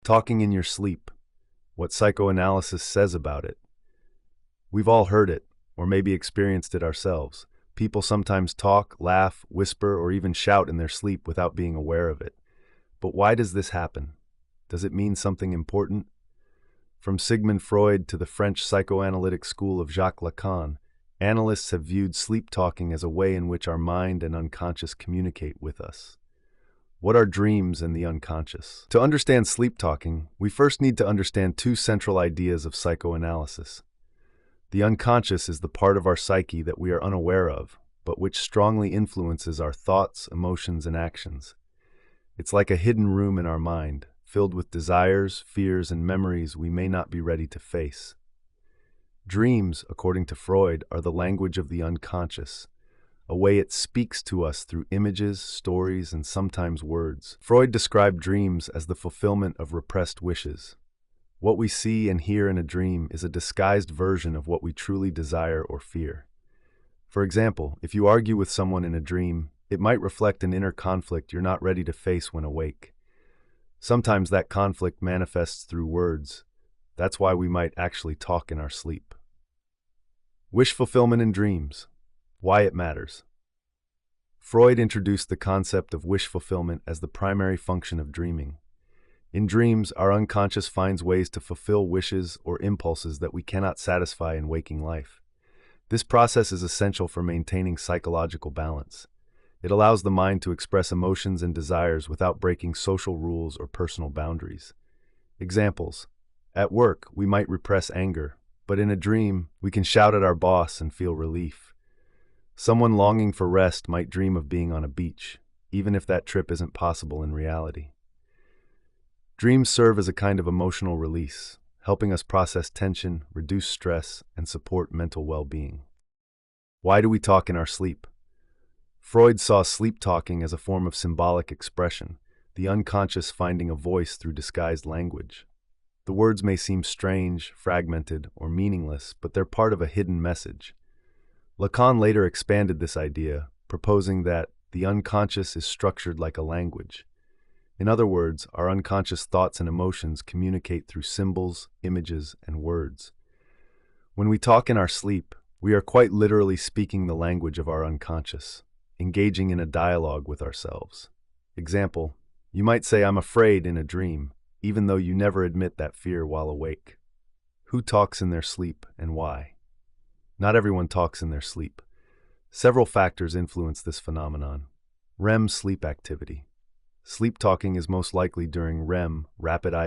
Talking in your sleep. What psychoanalysis says about it. We've all heard it, or maybe experienced it ourselves. People sometimes talk, laugh, whisper, or even shout in their sleep without being aware of it. But why does this happen? Does it mean something important? From Sigmund Freud to the French psychoanalytic school of Jacques Lacan, analysts have viewed sleep talking as a way in which our mind and unconscious communicate with us. What are dreams and the unconscious? To understand sleep talking, we first need to understand two central ideas of psychoanalysis. The unconscious is the part of our psyche that we are unaware of, but which strongly influences our thoughts, emotions, and actions. It's like a hidden room in our mind, filled with desires, fears, and memories we may not be ready to face. Dreams, according to Freud, are the language of the unconscious, a way it speaks to us through images, stories, and sometimes words. Freud described dreams as the fulfillment of repressed wishes. What we see and hear in a dream is a disguised version of what we truly desire or fear. For example, if you argue with someone in a dream, it might reflect an inner conflict you're not ready to face when awake. Sometimes that conflict manifests through words. That's why we might actually talk in our sleep. Wish fulfillment in dreams. Why it matters. Freud introduced the concept of wish fulfillment as the primary function of dreaming. In dreams, our unconscious finds ways to fulfill wishes or impulses that we cannot satisfy in waking life. This process is essential for maintaining psychological balance. It allows the mind to express emotions and desires without breaking social rules or personal boundaries. Examples. At work, we might repress anger, but in a dream, we can shout at our boss and feel relief. Someone longing for rest might dream of being on a beach, even if that trip isn't possible in reality. Dreams serve as a kind of emotional release, helping us process tension, reduce stress, and support mental well-being. Why do we talk in our sleep? Freud saw sleep talking as a form of symbolic expression, the unconscious finding a voice through disguised language. The words may seem strange, fragmented, or meaningless, but they're part of a hidden message. Lacan later expanded this idea, proposing that the unconscious is structured like a language. In other words, our unconscious thoughts and emotions communicate through symbols, images, and words. When we talk in our sleep, we are quite literally speaking the language of our unconscious, engaging in a dialogue with ourselves. Example, you might say, "I'm afraid" in a dream, even though you never admit that fear while awake. Who talks in their sleep and why? Not everyone talks in their sleep. Several factors influence this phenomenon. REM sleep activity. Sleep talking is most likely during REM, rapid eye